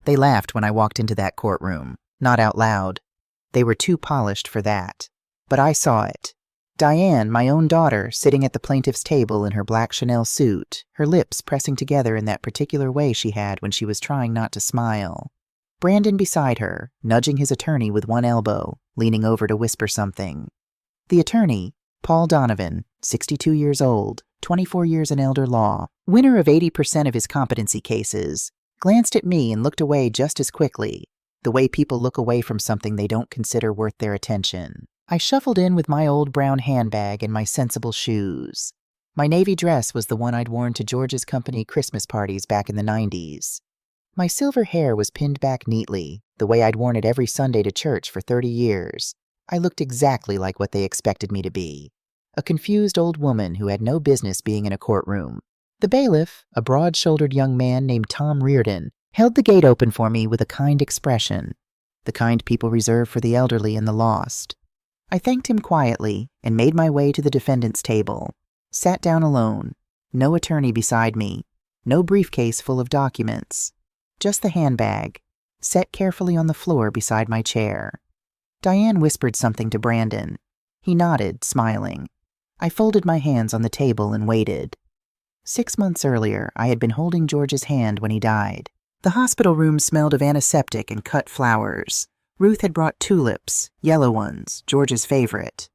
They laughed when I walked into that courtroom, not out loud. They were too polished for that. But I saw it. Diane, my own daughter, sitting at the plaintiff's table in her black Chanel suit, her lips pressing together in that particular way she had when she was trying not to smile. Brandon beside her, nudging his attorney with one elbow, leaning over to whisper something. The attorney, Paul Donovan, 62 years old, 24 years in elder law, winner of 80% of his competency cases, glanced at me and looked away just as quickly, the way people look away from something they don't consider worth their attention. I shuffled in with my old brown handbag and my sensible shoes. My navy dress was the one I'd worn to George's company Christmas parties back in the 90s. My silver hair was pinned back neatly, the way I'd worn it every Sunday to church for 30 years. I looked exactly like what they expected me to be. A confused old woman who had no business being in a courtroom. The bailiff, a broad-shouldered young man named Tom Reardon, held the gate open for me with a kind expression, the kind people reserve for the elderly and the lost. I thanked him quietly and made my way to the defendant's table. Sat down alone. No attorney beside me. No briefcase full of documents. Just the handbag, set carefully on the floor beside my chair. Diane whispered something to Brandon. He nodded, smiling. I folded my hands on the table and waited. 6 months earlier, I had been holding George's hand when he died. The hospital room smelled of antiseptic and cut flowers. Ruth had brought tulips, yellow ones, George's favorite.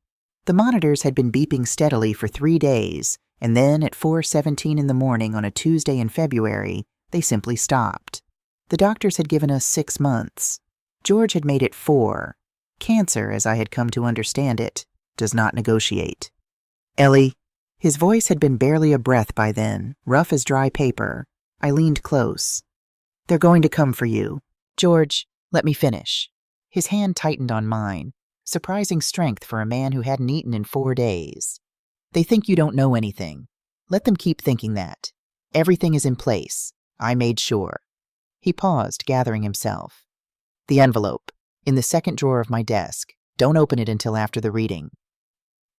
The monitors had been beeping steadily for 3 days, and then at 4:17 in the morning on a Tuesday in February, they simply stopped. The doctors had given us 6 months. George had made it 4. Cancer, as I had come to understand it, does not negotiate. Ellie. His voice had been barely a breath by then, rough as dry paper. I leaned close. They're going to come for you. George, let me finish. His hand tightened on mine, surprising strength for a man who hadn't eaten in 4 days. They think you don't know anything. Let them keep thinking that. Everything is in place. I made sure. He paused, gathering himself. The envelope, in the second drawer of my desk. Don't open it until after the reading.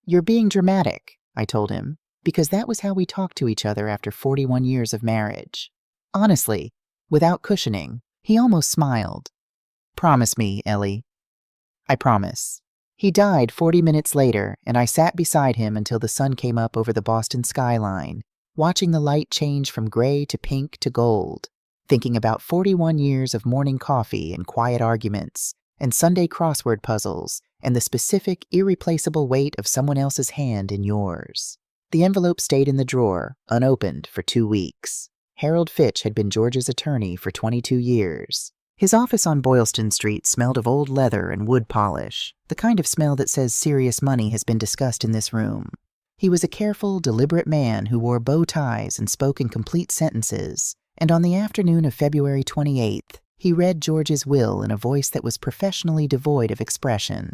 You're being dramatic, I told him, because that was how we talked to each other after 41 years of marriage. Honestly, without cushioning, he almost smiled. Promise me, Ellie. I promise. He died 40 minutes later, and I sat beside him until the sun came up over the Boston skyline, watching the light change from gray to pink to gold, thinking about 41 years of morning coffee and quiet arguments, and Sunday crossword puzzles, and the specific, irreplaceable weight of someone else's hand in yours. The envelope stayed in the drawer, unopened, for 2 weeks. Harold Fitch had been George's attorney for 22 years. His office on Boylston Street smelled of old leather and wood polish, the kind of smell that says serious money has been discussed in this room. He was a careful, deliberate man who wore bow ties and spoke in complete sentences, and on the afternoon of February 28th, he read George's will in a voice that was professionally devoid of expression.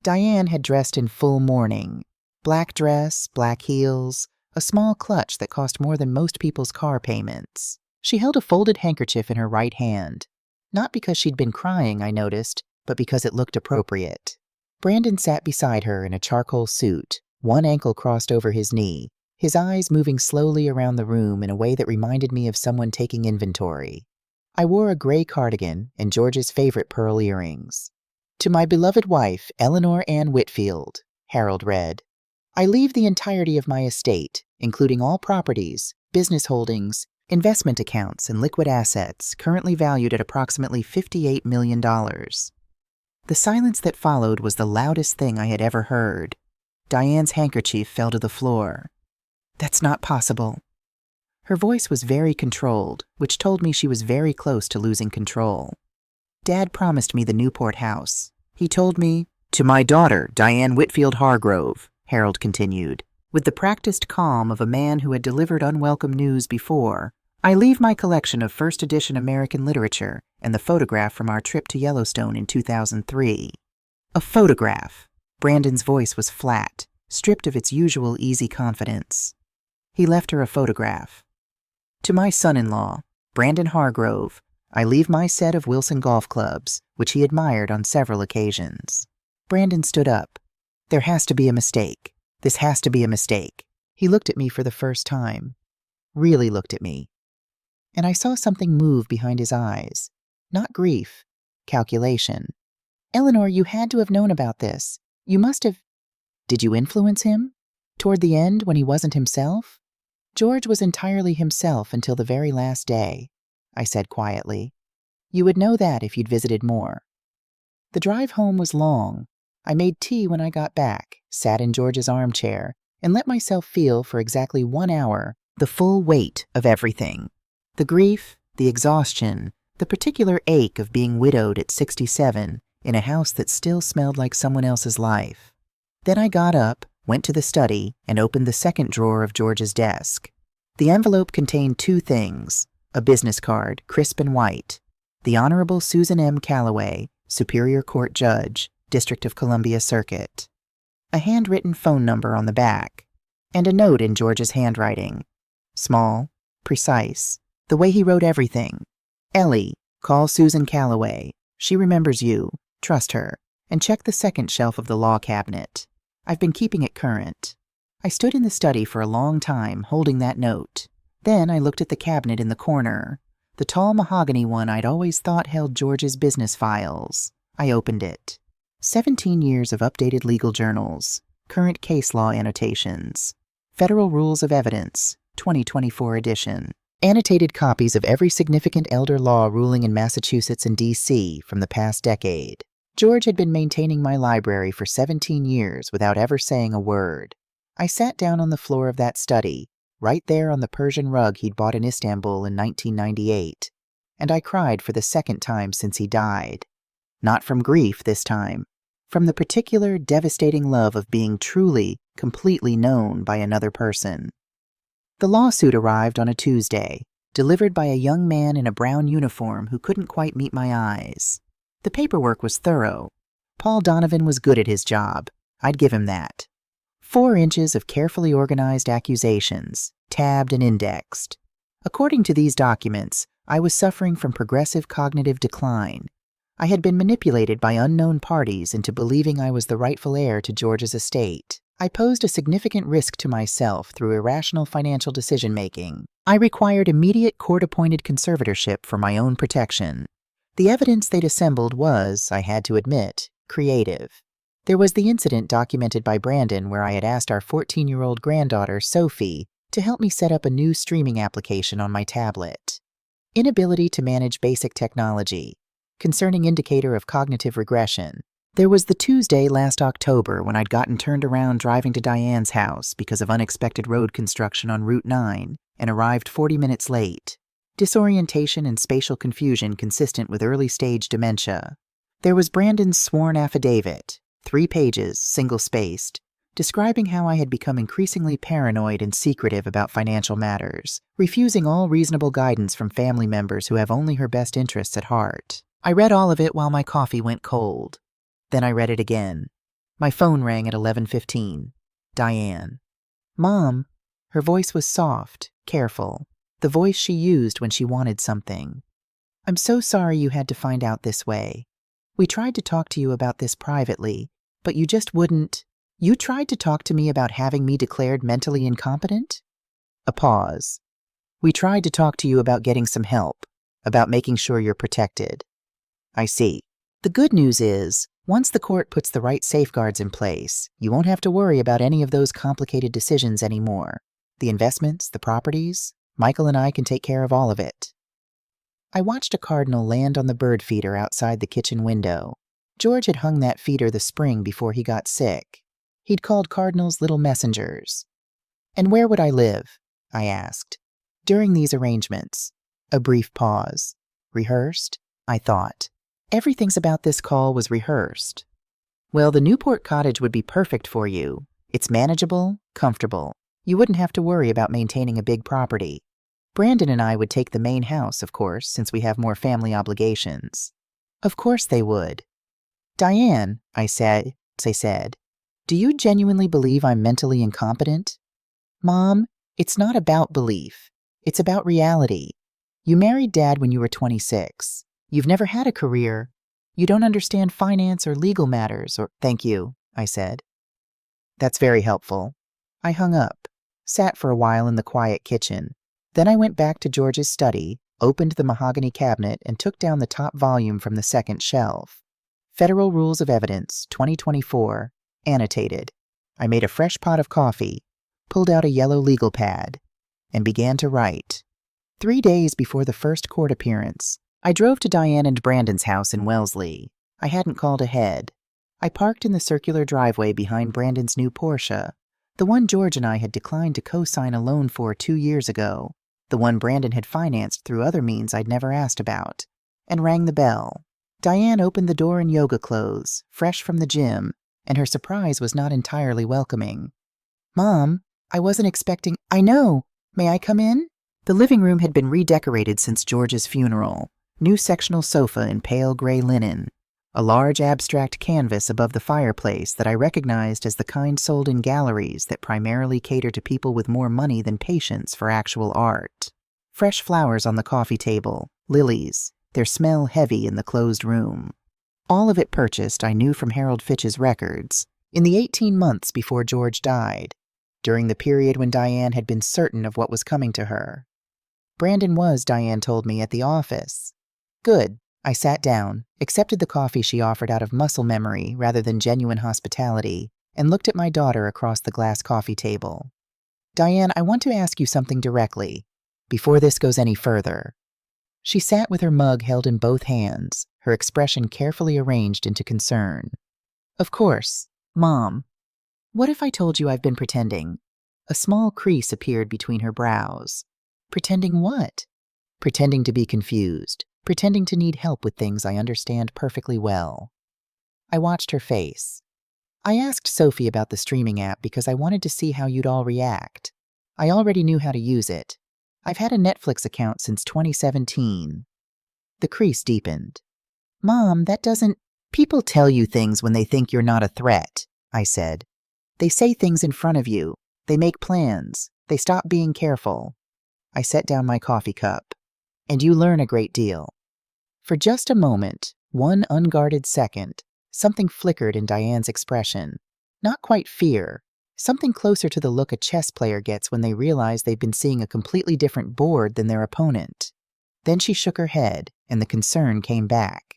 Diane had dressed in full mourning. Black dress, black heels, a small clutch that cost more than most people's car payments. She held a folded handkerchief in her right hand. Not because she'd been crying, I noticed, but because it looked appropriate. Brandon sat beside her in a charcoal suit, one ankle crossed over his knee, his eyes moving slowly around the room in a way that reminded me of someone taking inventory. I wore a gray cardigan and George's favorite pearl earrings. To my beloved wife, Eleanor Ann Whitfield, Harold read, I leave the entirety of my estate, including all properties, business holdings, investment accounts, and liquid assets, currently valued at approximately $58 million. The silence that followed was the loudest thing I had ever heard. Diane's handkerchief fell to the floor. That's not possible. Her voice was very controlled, which told me she was very close to losing control. Dad promised me the Newport house. He told me, to my daughter, Diane Whitfield Hargrove, Harold continued, with the practiced calm of a man who had delivered unwelcome news before, I leave my collection of first edition American literature and the photograph from our trip to Yellowstone in 2003. A photograph. Brandon's voice was flat, stripped of its usual easy confidence. He left her a photograph. To my son-in-law, Brandon Hargrove, I leave my set of Wilson golf clubs, which he admired on several occasions. Brandon stood up. There has to be a mistake. This has to be a mistake. He looked at me for the first time. Really looked at me. And I saw something move behind his eyes. Not grief. Calculation. Eleanor, you had to have known about this. You must have... Did you influence him? Toward the end, when he wasn't himself? George was entirely himself until the very last day, I said quietly. You would know that if you'd visited more. The drive home was long. I made tea when I got back, sat in George's armchair, and let myself feel for exactly 1 hour the full weight of everything. The grief, the exhaustion, the particular ache of being widowed at 67 in a house that still smelled like someone else's life. Then I got up, went to the study, and opened the second drawer of George's desk. The envelope contained 2 things: a business card, crisp and white, the Honorable Susan M. Calloway, Superior Court Judge, District of Columbia Circuit, a handwritten phone number on the back, and a note in George's handwriting. Small, precise, the way he wrote everything. Ellie, call Susan Calloway. She remembers you. Trust her. And check the second shelf of the law cabinet. I've been keeping it current. I stood in the study for a long time, holding that note. Then I looked at the cabinet in the corner, the tall mahogany one I'd always thought held George's business files. I opened it. 17 years of updated legal journals, current case law annotations, Federal Rules of Evidence, 2024 edition, annotated copies of every significant elder law ruling in Massachusetts and D.C. from the past decade. George had been maintaining my library for 17 years without ever saying a word. I sat down on the floor of that study, right there on the Persian rug he'd bought in Istanbul in 1998, and I cried for the second time since he died. Not from grief this time, from the particular devastating love of being truly, completely known by another person. The lawsuit arrived on a Tuesday, delivered by a young man in a brown uniform who couldn't quite meet my eyes. The paperwork was thorough. Paul Donovan was good at his job. I'd give him that. 4 inches of carefully organized accusations, tabbed and indexed. According to these documents, I was suffering from progressive cognitive decline. I had been manipulated by unknown parties into believing I was the rightful heir to George's estate. I posed a significant risk to myself through irrational financial decision-making. I required immediate court-appointed conservatorship for my own protection. The evidence they'd assembled was, I had to admit, creative. There was the incident documented by Brandon where I had asked our 14-year-old granddaughter, Sophie, to help me set up a new streaming application on my tablet. Inability to manage basic technology. Concerning indicator of cognitive regression. There was the Tuesday last October when I'd gotten turned around driving to Diane's house because of unexpected road construction on Route 9 and arrived 40 minutes late. Disorientation and spatial confusion consistent with early-stage dementia. There was Brandon's sworn affidavit, 3 pages, single-spaced, describing how I had become increasingly paranoid and secretive about financial matters, refusing all reasonable guidance from family members who have only her best interests at heart. I read all of it while my coffee went cold. Then I read it again. My phone rang at 11:15. Diane. Mom. Her voice was soft, careful, the voice she used when she wanted something. I'm so sorry you had to find out this way. We tried to talk to you about this privately, but you just wouldn't. You tried to talk to me about having me declared mentally incompetent? A pause. We tried to talk to you about getting some help, about making sure you're protected. I see. The good news is, once the court puts the right safeguards in place, you won't have to worry about any of those complicated decisions anymore. The investments, the properties, Michael and I can take care of all of it. I watched a cardinal land on the bird feeder outside the kitchen window. George had hung that feeder the spring before he got sick. He'd called cardinals little messengers. And where would I live? I asked. During these arrangements. A brief pause. Rehearsed? I thought. Everything's about this call was rehearsed. Well, the Newport cottage would be perfect for you. It's manageable, comfortable. You wouldn't have to worry about maintaining a big property. Brandon and I would take the main house, of course, since we have more family obligations. Of course they would. Diane, I said, do you genuinely believe I'm mentally incompetent? Mom, it's not about belief. It's about reality. You married Dad when you were 26. You've never had a career. You don't understand finance or legal matters or... Thank you, I said. That's very helpful. I hung up, sat for a while in the quiet kitchen. Then I went back to George's study, opened the mahogany cabinet, and took down the top volume from the second shelf. Federal Rules of Evidence, 2024, annotated. I made a fresh pot of coffee, pulled out a yellow legal pad, and began to write. 3 days before the first court appearance, I drove to Diane and Brandon's house in Wellesley. I hadn't called ahead. I parked in the circular driveway behind Brandon's new Porsche, the one George and I had declined to co-sign a loan for 2 years ago, the one Brandon had financed through other means I'd never asked about, and rang the bell. Diane opened the door in yoga clothes, fresh from the gym, and her surprise was not entirely welcoming. "Mom, I wasn't expecting—" "I know. May I come in?" The living room had been redecorated since George's funeral. New sectional sofa in pale gray linen. A large abstract canvas above the fireplace that I recognized as the kind sold in galleries that primarily cater to people with more money than patience for actual art. Fresh flowers on the coffee table, lilies, their smell heavy in the closed room. All of it purchased, I knew from Harold Fitch's records, in the 18 months before George died, during the period when Diane had been certain of what was coming to her. Brandon was, Diane told me, at the office. Good. I sat down, accepted the coffee she offered out of muscle memory rather than genuine hospitality, and looked at my daughter across the glass coffee table. "Diane, I want to ask you something directly, before this goes any further." She sat with her mug held in both hands, her expression carefully arranged into concern. "Of course, Mom. What if I told you I've been pretending?" A small crease appeared between her brows. "Pretending what?" "Pretending to be confused. Pretending to need help with things I understand perfectly well." I watched her face. "I asked Sophie about the streaming app because I wanted to see how you'd all react. I already knew how to use it. I've had a Netflix account since 2017. The crease deepened. "Mom, that doesn't—" "People tell you things when they think you're not a threat," I said. "They say things in front of you. They make plans. They stop being careful." I set down my coffee cup. "And you learn a great deal." For just a moment, one unguarded second, something flickered in Diane's expression. Not quite fear, something closer to the look a chess player gets when they realize they've been seeing a completely different board than their opponent. Then she shook her head, and the concern came back.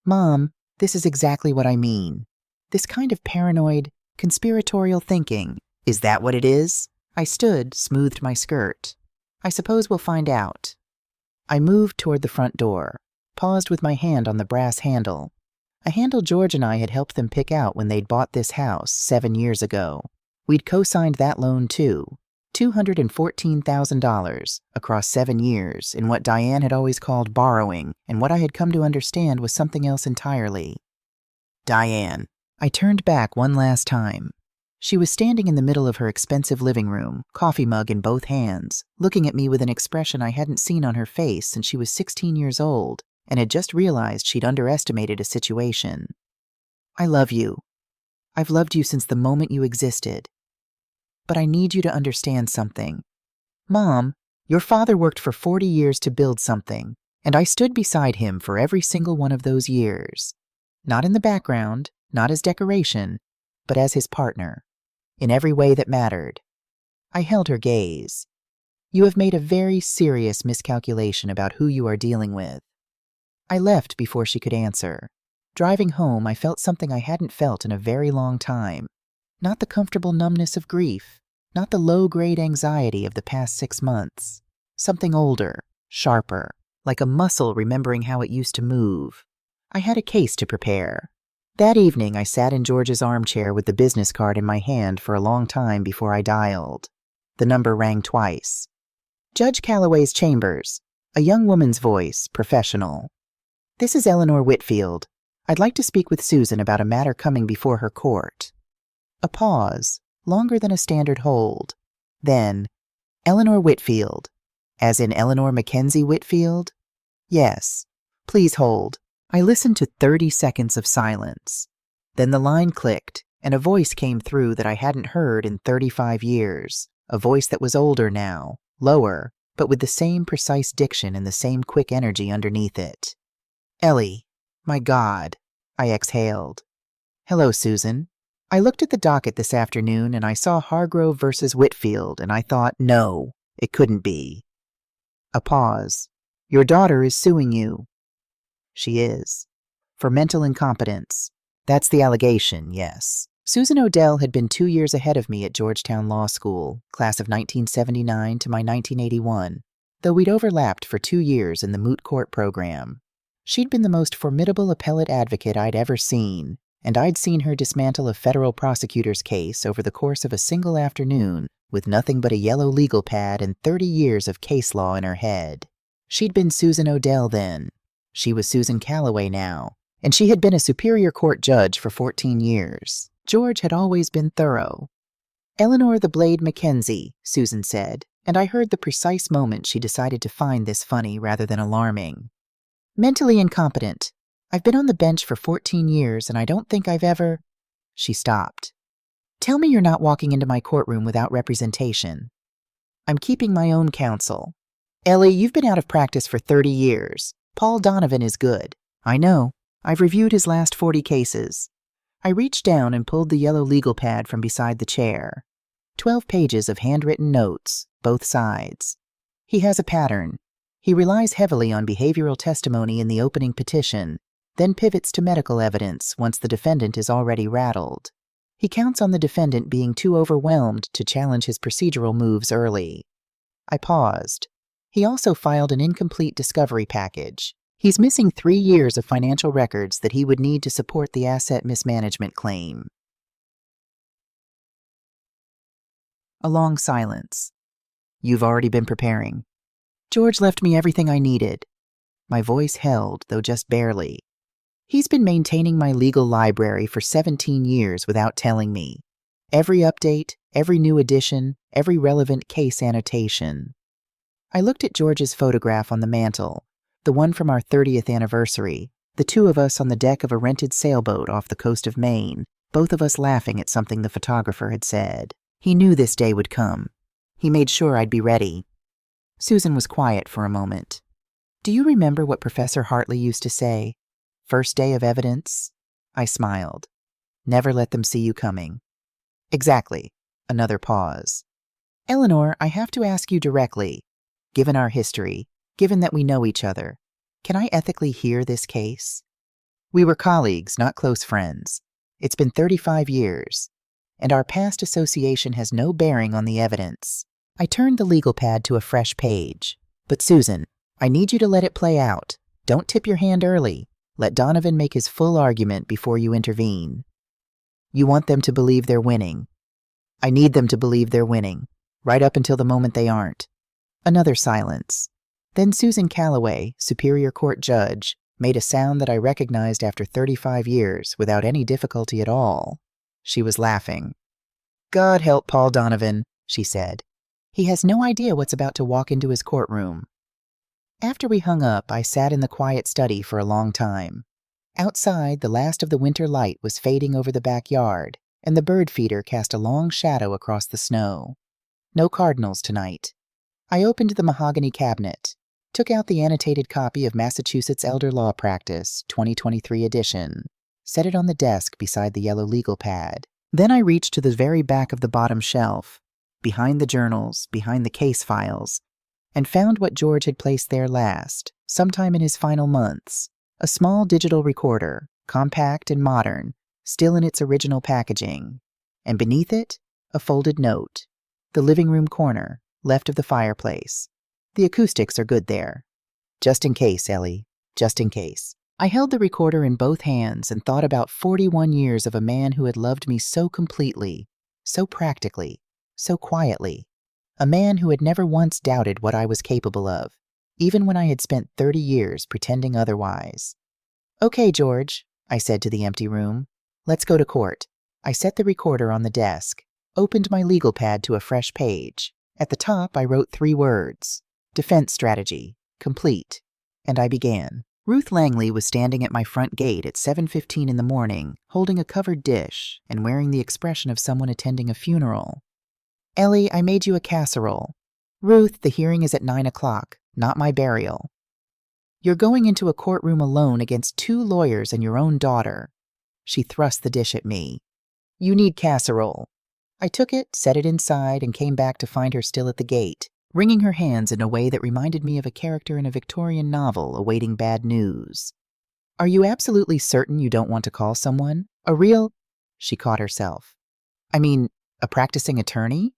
"Mom, this is exactly what I mean. This kind of paranoid, conspiratorial thinking. Is that what it is?" I stood, smoothed my skirt. "I suppose we'll find out." I moved toward the front door, paused with my hand on the brass handle. A handle George and I had helped them pick out when they'd bought this house 7 years ago. We'd co-signed that loan too, $214,000 across 7 years in what Diane had always called borrowing, and what I had come to understand was something else entirely. "Diane." I turned back one last time. She was standing in the middle of her expensive living room, coffee mug in both hands, looking at me with an expression I hadn't seen on her face since she was 16 years old and had just realized she'd underestimated a situation. "I love you. I've loved you since the moment you existed. But I need you to understand something. Mom, your father worked for 40 years to build something, and I stood beside him for every single one of those years. Not in the background, not as decoration, but as his partner. In every way that mattered." I held her gaze. "You have made a very serious miscalculation about who you are dealing with." I left before she could answer. Driving home, I felt something I hadn't felt in a very long time. Not the comfortable numbness of grief, not the low-grade anxiety of the past 6 months. Something older, sharper, like a muscle remembering how it used to move. I had a case to prepare. That evening, I sat in George's armchair with the business card in my hand for a long time before I dialed. The number rang twice. "Judge Calloway's chambers." A young woman's voice, professional. "This is Eleanor Whitfield. I'd like to speak with Susan about a matter coming before her court." A pause, longer than a standard hold. Then, "Eleanor Whitfield. As in Eleanor Mackenzie Whitfield?" "Yes. Please hold." I listened to 30 seconds of silence. Then the line clicked, and a voice came through that I hadn't heard in 35 years. A voice that was older now, lower, but with the same precise diction and the same quick energy underneath it. "Ellie, my God," I exhaled. "Hello, Susan. I looked at the docket this afternoon and I saw Hargrove versus Whitfield, and I thought, no, it couldn't be." A pause. Your daughter is suing you. She is. For mental incompetence. That's the allegation, yes. Susan Odell had been 2 years ahead of me at Georgetown Law School, class of 1979 to my 1981, though we'd overlapped for 2 years in the moot court program. She'd been the most formidable appellate advocate I'd ever seen, and I'd seen her dismantle a federal prosecutor's case over the course of a single afternoon with nothing but a yellow legal pad and 30 years of case law in her head. She'd been Susan Odell then. She was Susan Calloway now, and she had been a Superior Court judge for 14 years. George had always been thorough. Eleanor the Blade Mackenzie, Susan said, and I heard the precise moment she decided to find this funny rather than alarming. Mentally incompetent. I've been on the bench for 14 years, and I don't think I've ever... She stopped. Tell me you're not walking into my courtroom without representation. I'm keeping my own counsel. Ellie, you've been out of practice for 30 years. Paul Donovan is good. I know. I've reviewed his last 40 cases. I reached down and pulled the yellow legal pad from beside the chair. 12 pages of handwritten notes, both sides. He has a pattern. He relies heavily on behavioral testimony in the opening petition, then pivots to medical evidence once the defendant is already rattled. He counts on the defendant being too overwhelmed to challenge his procedural moves early. I paused. He also filed an incomplete discovery package. He's missing 3 years of financial records that he would need to support the asset mismanagement claim. A long silence. You've already been preparing. George left me everything I needed. My voice held, though just barely. He's been maintaining my legal library for 17 years without telling me. Every update, every new edition, every relevant case annotation. I looked at George's photograph on the mantel, the one from our 30th anniversary, the two of us on the deck of a rented sailboat off the coast of Maine, both of us laughing at something the photographer had said. He knew this day would come. He made sure I'd be ready. Susan was quiet for a moment. Do you remember what Professor Hartley used to say? First day of evidence? I smiled. Never let them see you coming. Exactly. Another pause. Eleanor, I have to ask you directly. Given our history, given that we know each other, can I ethically hear this case? We were colleagues, not close friends. It's been 35 years, and our past association has no bearing on the evidence. I turned the legal pad to a fresh page. But Susan, I need you to let it play out. Don't tip your hand early. Let Donovan make his full argument before you intervene. You want them to believe they're winning. I need them to believe they're winning, right up until the moment they aren't. Another silence. Then Susan Calloway, Superior Court judge, made a sound that I recognized after 35 years without any difficulty at all. She was laughing. God help Paul Donovan, she said. He has no idea what's about to walk into his courtroom. After we hung up, I sat in the quiet study for a long time. Outside, the last of the winter light was fading over the backyard, and the bird feeder cast a long shadow across the snow. No cardinals tonight. I opened the mahogany cabinet, took out the annotated copy of Massachusetts Elder Law Practice, 2023 edition, set it on the desk beside the yellow legal pad. Then I reached to the very back of the bottom shelf, behind the journals, behind the case files, and found what George had placed there last, sometime in his final months, a small digital recorder, compact and modern, still in its original packaging, and beneath it, a folded note, the living room corner, left of the fireplace. The acoustics are good there. Just in case, Ellie, just in case. I held the recorder in both hands and thought about 41 years of a man who had loved me so completely, so practically, so quietly. A man who had never once doubted what I was capable of, even when I had spent 30 years pretending otherwise. Okay, George, I said to the empty room. Let's go to court. I set the recorder on the desk, opened my legal pad to a fresh page. At the top, I wrote 3 words. Defense strategy, complete. And I began. Ruth Langley was standing at my front gate at 7:15 in the morning, holding a covered dish and wearing the expression of someone attending a funeral. Ellie, I made you a casserole. Ruth, the hearing is at 9 o'clock, not my burial. You're going into a courtroom alone against 2 lawyers and your own daughter. She thrust the dish at me. You need casserole. I took it, set it inside, and came back to find her still at the gate, wringing her hands in a way that reminded me of a character in a Victorian novel awaiting bad news. "Are you absolutely certain you don't want to call someone? A real—" She caught herself. "I mean, a practicing attorney?"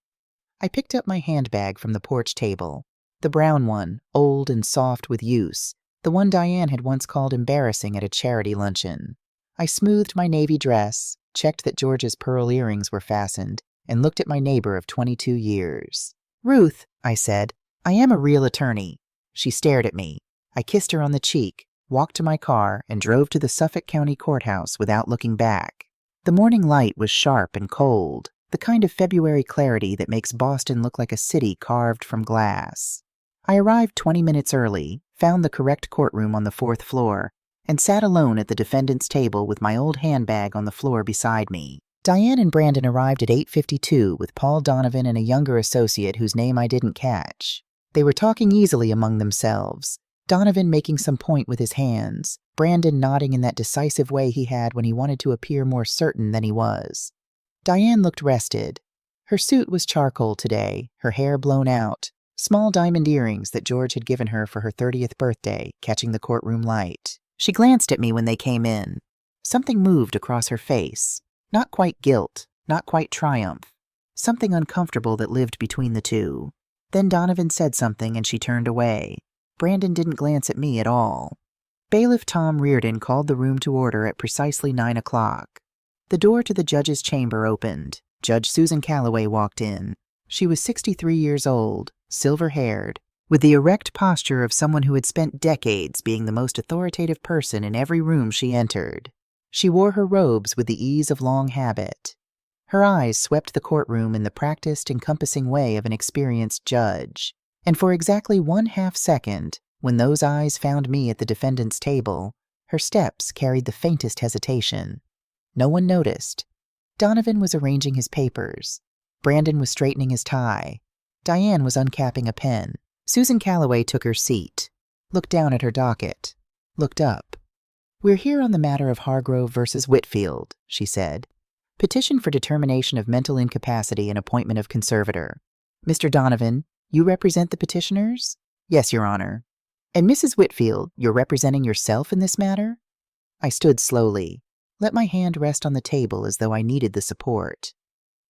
I picked up my handbag from the porch table. The brown one, old and soft with use, the one Diane had once called embarrassing at a charity luncheon. I smoothed my navy dress, checked that George's pearl earrings were fastened, and looked at my neighbor of 22 years. "Ruth," I said, "I am a real attorney." She stared at me. I kissed her on the cheek, walked to my car, and drove to the Suffolk County Courthouse without looking back. The morning light was sharp and cold, the kind of February clarity that makes Boston look like a city carved from glass. I arrived 20 minutes early, found the correct courtroom on the 4th floor, and sat alone at the defendant's table with my old handbag on the floor beside me. Diane and Brandon arrived at 8:52 with Paul Donovan and a younger associate whose name I didn't catch. They were talking easily among themselves, Donovan making some point with his hands, Brandon nodding in that decisive way he had when he wanted to appear more certain than he was. Diane looked rested. Her suit was charcoal today, her hair blown out, small diamond earrings that George had given her for her 30th birthday, catching the courtroom light. She glanced at me when they came in. Something moved across her face. Not quite guilt, not quite triumph. Something uncomfortable that lived between the two. Then Donovan said something and she turned away. Brandon didn't glance at me at all. Bailiff Tom Reardon called the room to order at precisely 9 o'clock. The door to the judge's chamber opened. Judge Susan Calloway walked in. She was 63 years old, silver-haired, with the erect posture of someone who had spent decades being the most authoritative person in every room she entered. She wore her robes with the ease of long habit. Her eyes swept the courtroom in the practiced, encompassing way of an experienced judge. And for exactly 1/2 second, when those eyes found me at the defendant's table, her steps carried the faintest hesitation. No one noticed. Donovan was arranging his papers. Brandon was straightening his tie. Diane was uncapping a pen. Susan Calloway took her seat, looked down at her docket, looked up. "We're here on the matter of Hargrove versus Whitfield," she said. "Petition for determination of mental incapacity and appointment of conservator. Mr. Donovan, you represent the petitioners?" "Yes, Your Honor." "And Mrs. Whitfield, you're representing yourself in this matter?" I stood slowly, let my hand rest on the table as though I needed the support.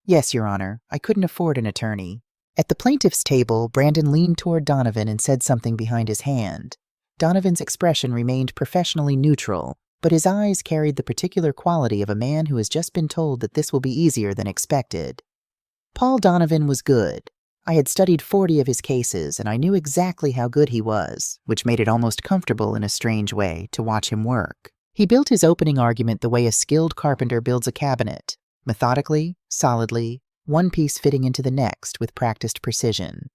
"Yes, Your Honor, I couldn't afford an attorney." At the plaintiff's table, Brandon leaned toward Donovan and said something behind his hand. Donovan's expression remained professionally neutral, but his eyes carried the particular quality of a man who has just been told that this will be easier than expected. Paul Donovan was good. I had studied 40 of his cases, and I knew exactly how good he was, which made it almost comfortable in a strange way to watch him work. He built his opening argument the way a skilled carpenter builds a cabinet, methodically, solidly, one piece fitting into the next with practiced precision.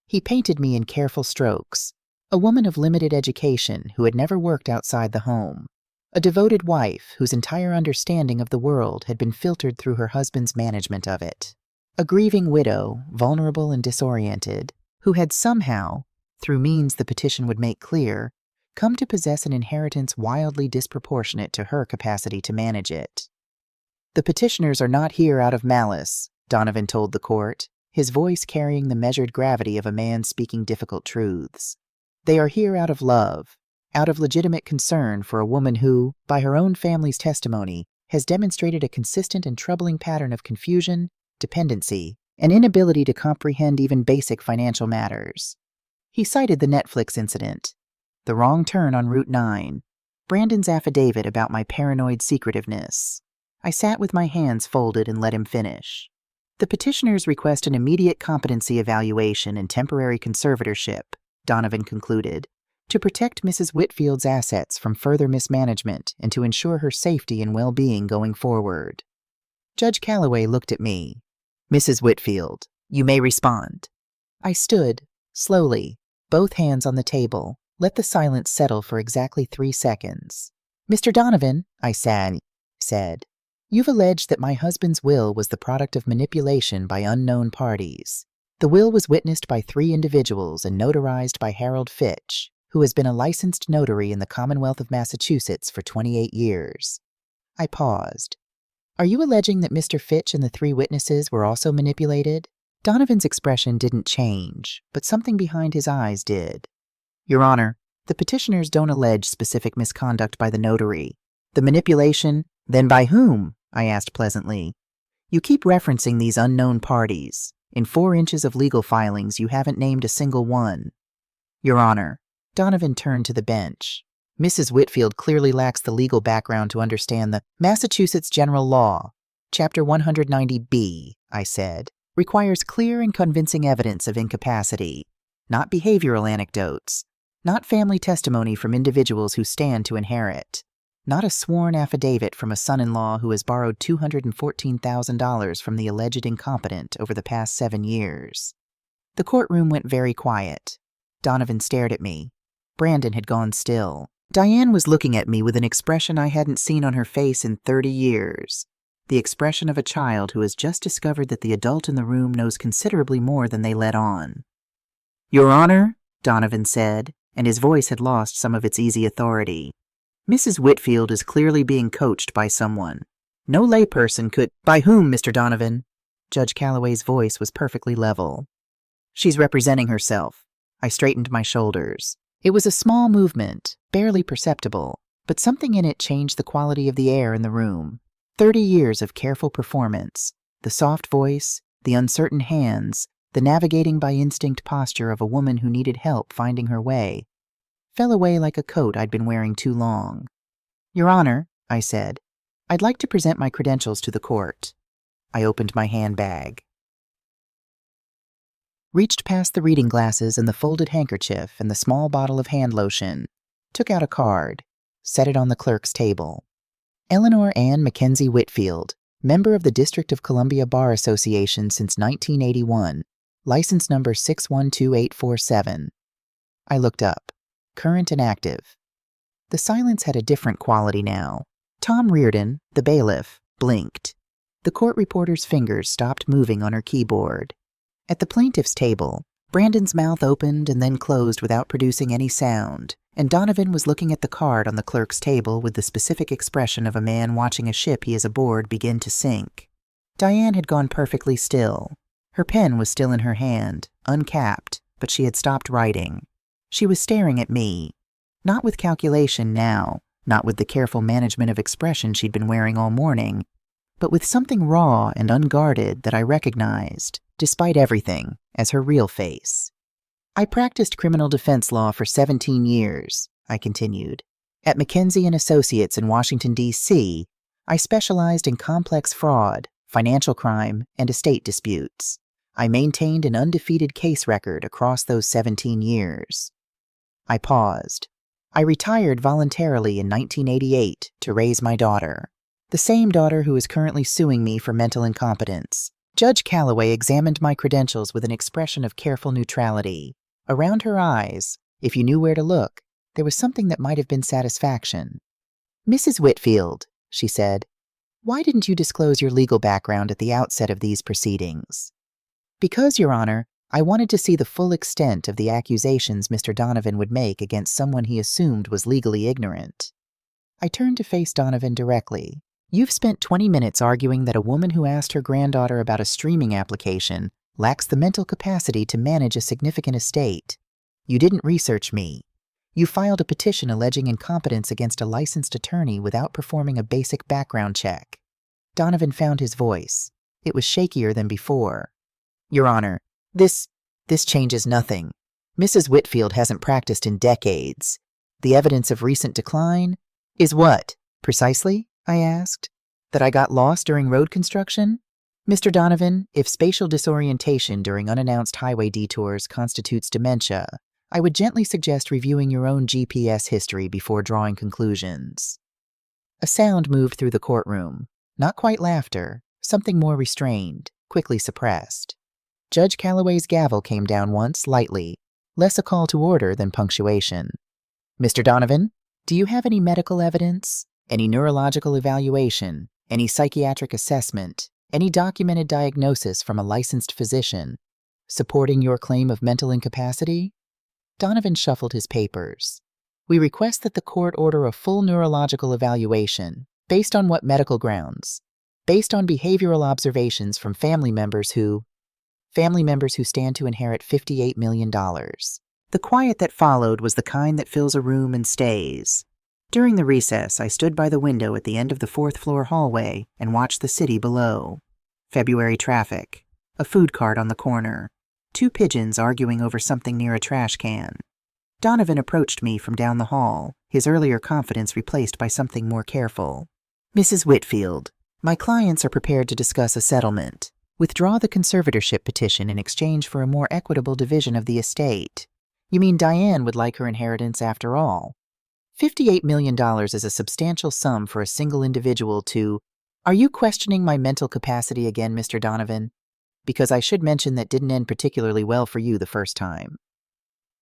He painted me in careful strokes. A woman of limited education who had never worked outside the home. A devoted wife whose entire understanding of the world had been filtered through her husband's management of it. A grieving widow, vulnerable and disoriented, who had somehow, through means the petition would make clear, come to possess an inheritance wildly disproportionate to her capacity to manage it. "The petitioners are not here out of malice," Donovan told the court, his voice carrying the measured gravity of a man speaking difficult truths. "They are here out of love, out of legitimate concern for a woman who, by her own family's testimony, has demonstrated a consistent and troubling pattern of confusion, dependency, and inability to comprehend even basic financial matters." He cited the Netflix incident, the wrong turn on Route 9, Brandon's affidavit about my paranoid secretiveness. I sat with my hands folded and let him finish. "The petitioners request an immediate competency evaluation and temporary conservatorship," Donovan concluded, "to protect Mrs. Whitfield's assets from further mismanagement and to ensure her safety and well-being going forward." Judge Calloway looked at me. "Mrs. Whitfield, you may respond." I stood, slowly, both hands on the table, let the silence settle for exactly 3 seconds. "Mr. Donovan," I said, "you've alleged that my husband's will was the product of manipulation by unknown parties. The will was witnessed by 3 individuals and notarized by Harold Fitch, who has been a licensed notary in the Commonwealth of Massachusetts for 28 years. I paused. "Are you alleging that Mr. Fitch and the 3 witnesses were also manipulated?" Donovan's expression didn't change, but something behind his eyes did. Your Honor, the petitioners don't allege specific misconduct by the notary. The manipulation, then by whom? I asked pleasantly. You keep referencing these unknown parties. In 4 inches of legal filings, you haven't named a single one. Your Honor, Donovan turned to the bench. Mrs. Whitfield clearly lacks the legal background to understand the Massachusetts General Law. Chapter 190B, I said, requires clear and convincing evidence of incapacity, not behavioral anecdotes, not family testimony from individuals who stand to inherit, not a sworn affidavit from a son-in-law who has borrowed $214,000 from the alleged incompetent over the past 7 years. The courtroom went very quiet. Donovan stared at me. Brandon had gone still. Diane was looking at me with an expression I hadn't seen on her face in 30 years. The expression of a child who has just discovered that the adult in the room knows considerably more than they let on. Your Honor, Donovan said, and his voice had lost some of its easy authority. Mrs. Whitfield is clearly being coached by someone. No layperson could— By whom, Mr. Donovan? Judge Calloway's voice was perfectly level. She's representing herself. I straightened my shoulders. It was a small movement, barely perceptible, but something in it changed the quality of the air in the room. 30 years of careful performance, the soft voice, the uncertain hands, the navigating by instinct posture of a woman who needed help finding her way, fell away like a coat I'd been wearing too long. Your Honor, I said, I'd like to present my credentials to the court. I opened my handbag. Reached past the reading glasses and the folded handkerchief and the small bottle of hand lotion, took out a card, set it on the clerk's table. Eleanor Ann Mackenzie Whitfield, member of the District of Columbia Bar Association since 1981, license number 612847. I looked up. Current and active. The silence had a different quality now. Tom Reardon, the bailiff, blinked. The court reporter's fingers stopped moving on her keyboard. At the plaintiff's table, Brandon's mouth opened and then closed without producing any sound, and Donovan was looking at the card on the clerk's table with the specific expression of a man watching a ship he is aboard begin to sink. Diane had gone perfectly still. Her pen was still in her hand, uncapped, but she had stopped writing. She was staring at me, not with calculation now, not with the careful management of expression she'd been wearing all morning, but with something raw and unguarded that I recognized, despite everything, as her real face. I practiced criminal defense law for 17 years, I continued. At Mackenzie & Associates in Washington, D.C., I specialized in complex fraud, financial crime, and estate disputes. I maintained an undefeated case record across those 17 years. I paused. I retired voluntarily in 1988 to raise my daughter, the same daughter who is currently suing me for mental incompetence. Judge Calloway examined my credentials with an expression of careful neutrality. Around her eyes, if you knew where to look, there was something that might have been satisfaction. Mrs. Whitfield, she said, why didn't you disclose your legal background at the outset of these proceedings? Because, Your Honor, I wanted to see the full extent of the accusations Mr. Donovan would make against someone he assumed was legally ignorant. I turned to face Donovan directly. You've spent 20 minutes arguing that a woman who asked her granddaughter about a streaming application lacks the mental capacity to manage a significant estate. You didn't research me. You filed a petition alleging incompetence against a licensed attorney without performing a basic background check. Donovan found his voice. It was shakier than before. Your Honor, this changes nothing. Mrs. Whitfield hasn't practiced in decades. The evidence of recent decline is what, precisely? I asked. That I got lost during road construction? Mr. Donovan, if spatial disorientation during unannounced highway detours constitutes dementia, I would gently suggest reviewing your own GPS history before drawing conclusions. A sound moved through the courtroom. Not quite laughter, something more restrained, quickly suppressed. Judge Calloway's gavel came down once, lightly, less a call to order than punctuation. Mr. Donovan, do you have any medical evidence? Any neurological evaluation? Any psychiatric assessment? Any documented diagnosis from a licensed physician supporting your claim of mental incapacity? Donovan shuffled his papers. We request that the court order a full neurological evaluation. Based on what medical grounds? Based on behavioral observations from family members who... family members who stand to inherit $58 million. The quiet that followed was the kind that fills a room and stays. During the recess, I stood by the window at the end of the fourth-floor hallway and watched the city below. February traffic, a food cart on the corner, two pigeons arguing over something near a trash can. Donovan approached me from down the hall, his earlier confidence replaced by something more careful. "Mrs. Whitfield, my clients are prepared to discuss a settlement. Withdraw the conservatorship petition in exchange for a more equitable division of the estate. You mean Diane would like her inheritance after all? $58 million is a substantial sum for a single individual to— Are you questioning my mental capacity again, Mr. Donovan? Because I should mention that didn't end particularly well for you the first time."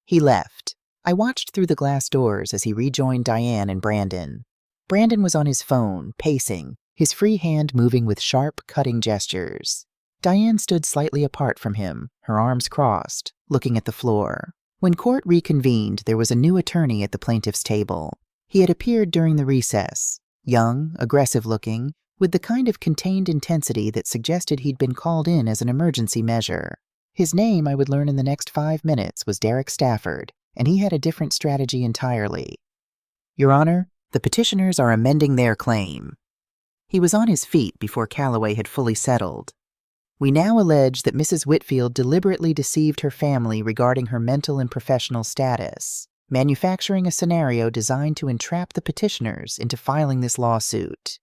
He left. I watched through the glass doors as he rejoined Diane and Brandon. Brandon was on his phone, pacing, his free hand moving with sharp, cutting gestures. Diane stood slightly apart from him, her arms crossed, looking at the floor. When court reconvened, there was a new attorney at the plaintiff's table. He had appeared during the recess, young, aggressive-looking, with the kind of contained intensity that suggested he'd been called in as an emergency measure. His name, I would learn in the next 5 minutes, was Derek Stafford, and he had a different strategy entirely. "Your Honor, the petitioners are amending their claim." He was on his feet before Calloway had fully settled. "We now allege that Mrs. Whitfield deliberately deceived her family regarding her mental and professional status, manufacturing a scenario designed to entrap the petitioners into filing this lawsuit.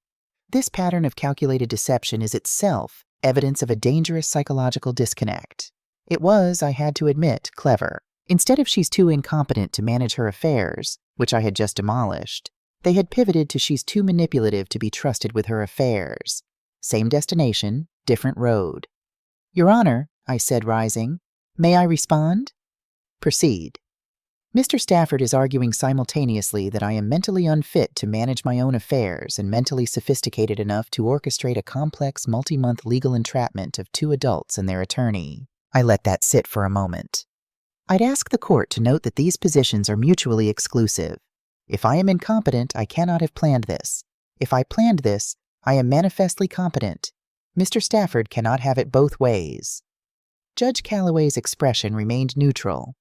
This pattern of calculated deception is itself evidence of a dangerous psychological disconnect. It was, I had to admit, clever. Instead of she's too incompetent to manage her affairs, which I had just demolished, they had pivoted to she's too manipulative to be trusted with her affairs. Same destination, different road. "Your Honor," I said, rising, "may I respond?" "Proceed." "Mr. Stafford is arguing simultaneously that I am mentally unfit to manage my own affairs and mentally sophisticated enough to orchestrate a complex multi-month legal entrapment of 2 adults and their attorney." I let that sit for a moment. "I'd ask the court to note that these positions are mutually exclusive. If I am incompetent, I cannot have planned this. If I planned this, I am manifestly competent. Mr. Stafford cannot have it both ways." Judge Calloway's expression remained neutral.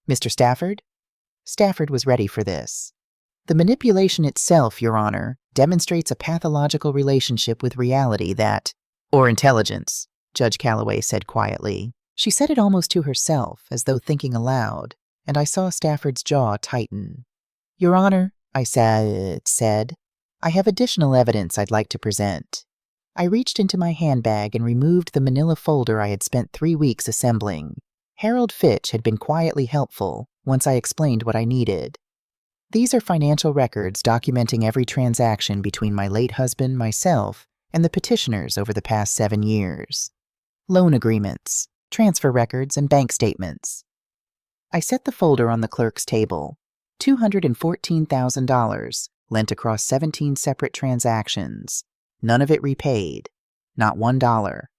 "Mr. Stafford?" Stafford was ready for this. "The manipulation itself, Your Honor, demonstrates a pathological relationship with reality that—" "Or intelligence," Judge Calloway said quietly. She said it almost to herself, as though thinking aloud, and I saw Stafford's jaw tighten. "Your Honor," I said, "I have additional evidence I'd like to present." I reached into my handbag and removed the manila folder I had spent 3 weeks assembling. Harold Fitch had been quietly helpful once I explained what I needed. "These are financial records documenting every transaction between my late husband, myself, and the petitioners over the past 7 years. Loan agreements, transfer records, and bank statements." I set the folder on the clerk's table. $214,000, lent across 17 separate transactions. None of it repaid. Not $1.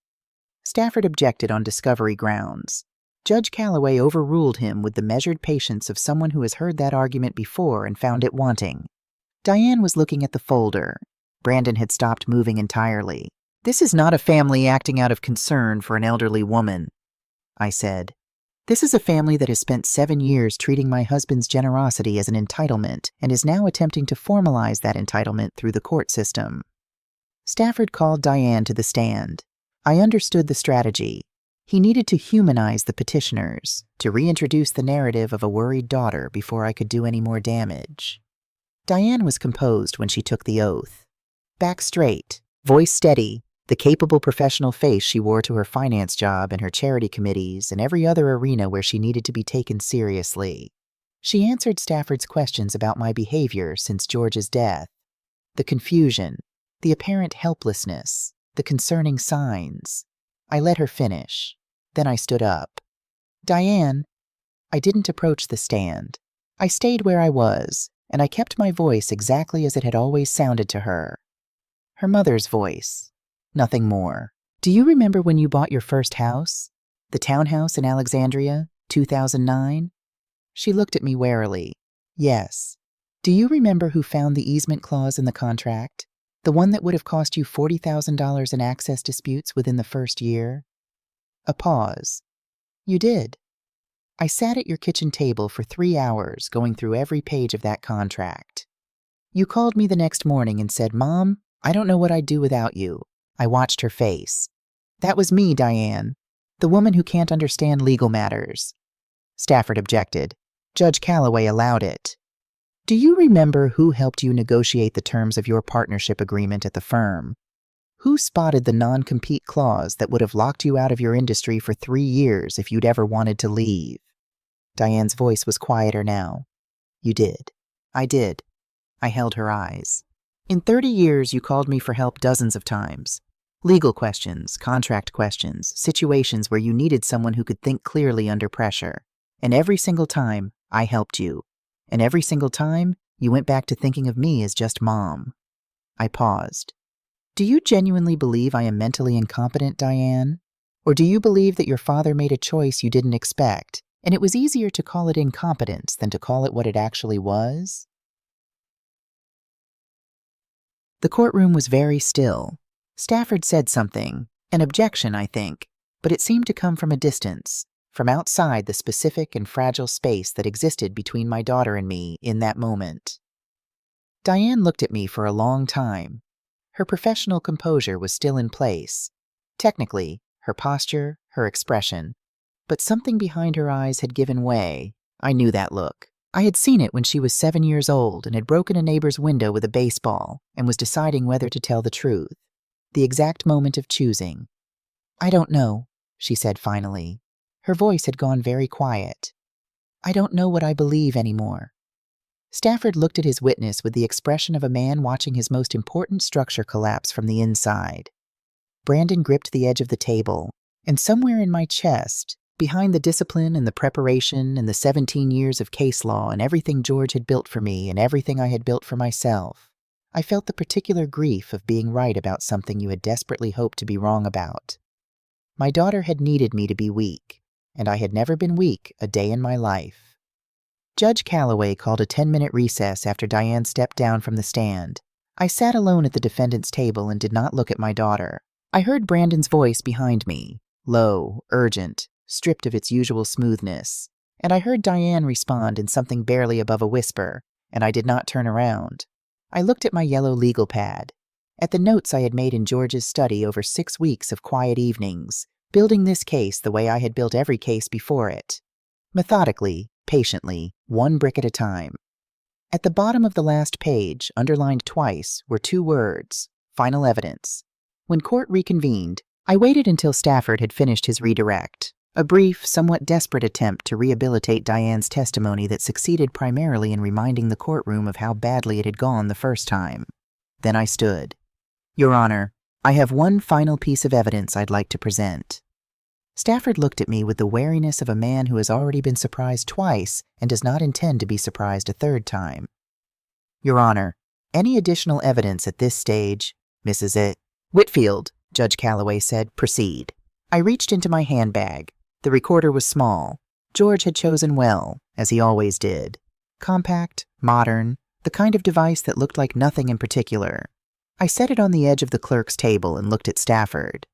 Stafford objected on discovery grounds. Judge Calloway overruled him with the measured patience of someone who has heard that argument before and found it wanting. Diane was looking at the folder. Brandon had stopped moving entirely. "This is not a family acting out of concern for an elderly woman," I said. "This is a family that has spent 7 years treating my husband's generosity as an entitlement and is now attempting to formalize that entitlement through the court system." Stafford called Diane to the stand. I understood the strategy. He needed to humanize the petitioners, to reintroduce the narrative of a worried daughter before I could do any more damage. Diane was composed when she took the oath. Back straight, voice steady, the capable professional face she wore to her finance job and her charity committees and every other arena where she needed to be taken seriously. She answered Stafford's questions about my behavior since George's death. The confusion, the apparent helplessness, the concerning signs. I let her finish. Then I stood up. "Diane," I didn't approach the stand. I stayed where I was, and I kept my voice exactly as it had always sounded to her. Her mother's voice. Nothing more. "Do you remember when you bought your first house? The townhouse in Alexandria, 2009? She looked at me warily. "Yes." "Do you remember who found the easement clause in the contract? The one that would have cost you $40,000 in access disputes within the first year?" A pause. You did. I sat at your kitchen table for 3 hours going through every page of that contract. You called me the next morning and said, "Mom, I don't know what I'd do without you." I watched her face. That was me, Diane, the woman who can't understand legal matters. Stafford objected. Judge Calloway allowed it. Do you remember who helped you negotiate the terms of your partnership agreement at the firm? Who spotted the non-compete clause that would have locked you out of your industry for 3 years if you'd ever wanted to leave? Diane's voice was quieter now. You did. I did. I held her eyes. In 30 years, you called me for help dozens of times. Legal questions, contract questions, situations where you needed someone who could think clearly under pressure. And every single time, I helped you. And every single time, you went back to thinking of me as just Mom. I paused. Do you genuinely believe I am mentally incompetent, Diane? Or do you believe that your father made a choice you didn't expect, and it was easier to call it incompetence than to call it what it actually was? The courtroom was very still. Stafford said something, an objection, I think, but it seemed to come from a distance, from outside the specific and fragile space that existed between my daughter and me in that moment. Diane looked at me for a long time. Her professional composure was still in place. Technically, her posture, her expression. But something behind her eyes had given way. I knew that look. I had seen it when she was 7 years old and had broken a neighbor's window with a baseball and was deciding whether to tell the truth. The exact moment of choosing. I don't know, she said finally. Her voice had gone very quiet. I don't know what I believe anymore. Stafford looked at his witness with the expression of a man watching his most important structure collapse from the inside. Brandon gripped the edge of the table, and somewhere in my chest, behind the discipline and the preparation and the 17 years of case law and everything George had built for me and everything I had built for myself, I felt the particular grief of being right about something you had desperately hoped to be wrong about. My daughter had needed me to be weak, and I had never been weak a day in my life. Judge Calloway called a 10-minute recess after Diane stepped down from the stand. I sat alone at the defendant's table and did not look at my daughter. I heard Brandon's voice behind me, low, urgent, stripped of its usual smoothness, and I heard Diane respond in something barely above a whisper, and I did not turn around. I looked at my yellow legal pad, at the notes I had made in George's study over 6 weeks of quiet evenings, building this case the way I had built every case before it. Methodically, patiently, 1 brick at a time. At the bottom of the last page, underlined twice, were 2 words, final evidence. When court reconvened, I waited until Stafford had finished his redirect, a brief, somewhat desperate attempt to rehabilitate Diane's testimony that succeeded primarily in reminding the courtroom of how badly it had gone the first time. Then I stood. Your Honor, I have one final piece of evidence I'd like to present. Stafford looked at me with the wariness of a man who has already been surprised twice and does not intend to be surprised a third time. Your Honor, any additional evidence at this stage, Mrs. Whitfield, Judge Calloway said, proceed. I reached into my handbag. The recorder was small. George had chosen well, as he always did. Compact, modern, the kind of device that looked like nothing in particular. I set it on the edge of the clerk's table and looked at Stafford.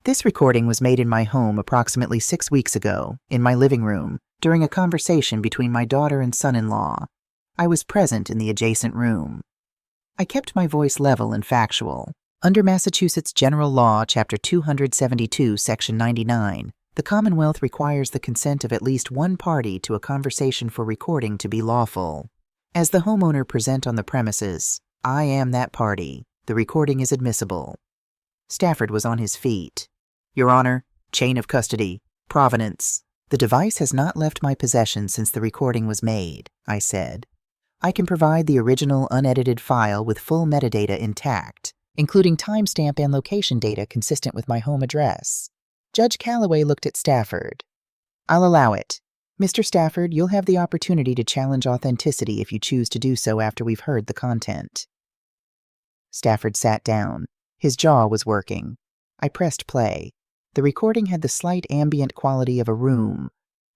This recording was made in my home approximately 6 weeks ago, in my living room, during a conversation between my daughter and son-in-law. I was present in the adjacent room. I kept my voice level and factual. Under Massachusetts General Law, Chapter 272, Section 99, the Commonwealth requires the consent of at least one party to a conversation for recording to be lawful. As the homeowner present on the premises, I am that party. The recording is admissible. Stafford was on his feet. Your Honor, chain of custody, provenance. The device has not left my possession since the recording was made, I said. I can provide the original unedited file with full metadata intact, including timestamp and location data consistent with my home address. Judge Calloway looked at Stafford. I'll allow it. Mr. Stafford, you'll have the opportunity to challenge authenticity if you choose to do so after we've heard the content. Stafford sat down. His jaw was working. I pressed play. The recording had the slight ambient quality of a room,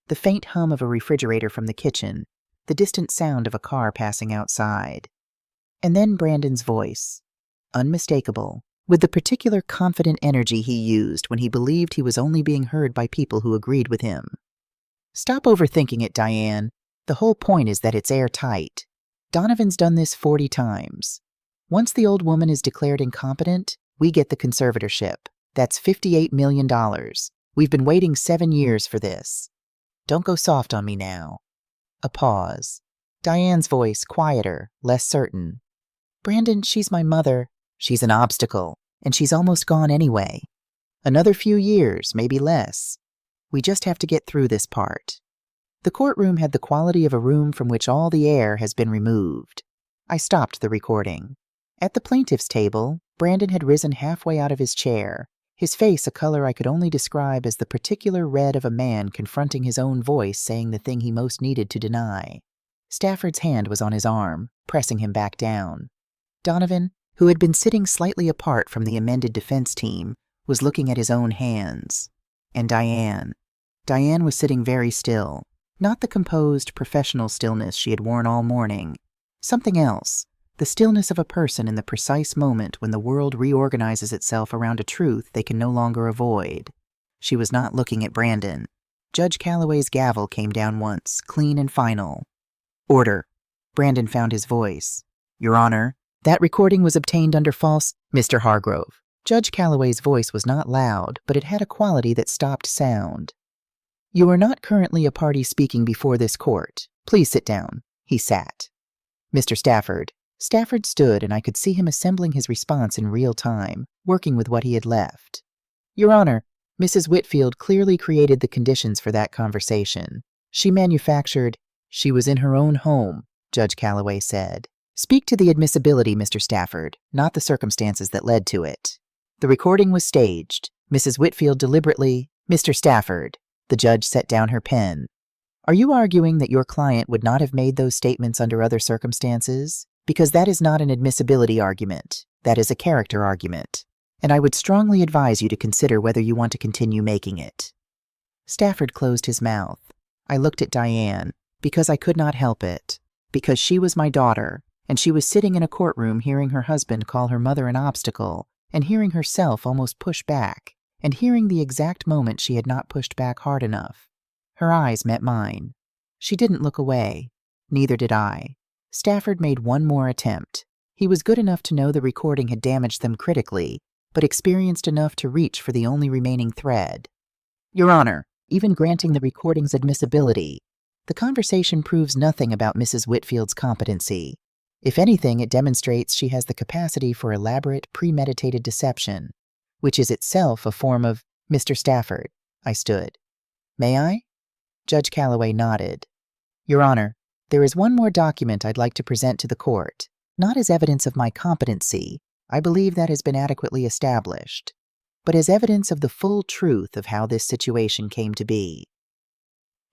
the faint hum of a refrigerator from the kitchen, the distant sound of a car passing outside. And then Brandon's voice. Unmistakable, with the particular confident energy he used when he believed he was only being heard by people who agreed with him. Stop overthinking it, Diane. The whole point is that it's airtight. Donovan's done this 40 times. Once the old woman is declared incompetent, we get the conservatorship. That's $58 million. We've been waiting 7 years for this. Don't go soft on me now. A pause. Diane's voice quieter, less certain. Brandon, she's my mother. She's an obstacle, and she's almost gone anyway. Another few years, maybe less. We just have to get through this part. The courtroom had the quality of a room from which all the air has been removed. I stopped the recording. At the plaintiff's table, Brandon had risen halfway out of his chair, his face a color I could only describe as the particular red of a man confronting his own voice saying the thing he most needed to deny. Stafford's hand was on his arm, pressing him back down. Donovan, who had been sitting slightly apart from the amended defense team, was looking at his own hands. And Diane. Diane was sitting very still. Not the composed, professional stillness she had worn all morning. Something else. The stillness of a person in the precise moment when the world reorganizes itself around a truth they can no longer avoid. She was not looking at Brandon. Judge Calloway's gavel came down once, clean and final. Order. Brandon found his voice. Your Honor, that recording was obtained under false... Mr. Hargrove. Judge Calloway's voice was not loud, but it had a quality that stopped sound. You are not currently a party speaking before this court. Please sit down. He sat. Mr. Stafford. Stafford stood, and I could see him assembling his response in real time, working with what he had left. Your Honor, Mrs. Whitfield clearly created the conditions for that conversation. She manufactured... She was in her own home, Judge Calloway said. Speak to the admissibility, Mr. Stafford, not the circumstances that led to it. The recording was staged. Mrs. Whitfield deliberately... Mr. Stafford. The judge set down her pen. Are you arguing that your client would not have made those statements under other circumstances? Because that is not an admissibility argument. That is a character argument. And I would strongly advise you to consider whether you want to continue making it. Stafford closed his mouth. I looked at Diane, because I could not help it. Because she was my daughter, and she was sitting in a courtroom hearing her husband call her mother an obstacle, and hearing herself almost push back, and hearing the exact moment she had not pushed back hard enough. Her eyes met mine. She didn't look away. Neither did I. Stafford made one more attempt. He was good enough to know the recording had damaged them critically, but experienced enough to reach for the only remaining thread. Your Honor, even granting the recording's admissibility, the conversation proves nothing about Mrs. Whitfield's competency. If anything, it demonstrates she has the capacity for elaborate, premeditated deception, which is itself a form of... Mr. Stafford. I stood. May I? Judge Calloway nodded. Your Honor, there is one more document I'd like to present to the court. Not as evidence of my competency, I believe that has been adequately established, but as evidence of the full truth of how this situation came to be.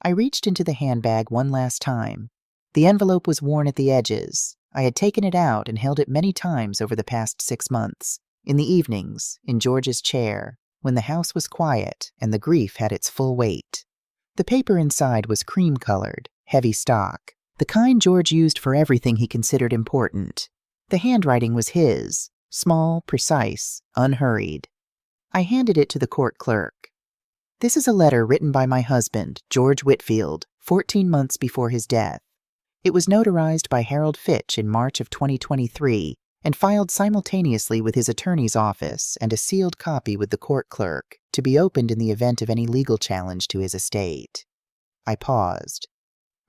I reached into the handbag one last time. The envelope was worn at the edges. I had taken it out and held it many times over the past 6 months, in the evenings, in George's chair, when the house was quiet and the grief had its full weight. The paper inside was cream-colored, heavy stock, the kind George used for everything he considered important. The handwriting was his, small, precise, unhurried. I handed it to the court clerk. This is a letter written by my husband, George Whitfield, 14 months before his death. It was notarized by Harold Fitch in March of 2023 and filed simultaneously with his attorney's office and a sealed copy with the court clerk to be opened in the event of any legal challenge to his estate. I paused.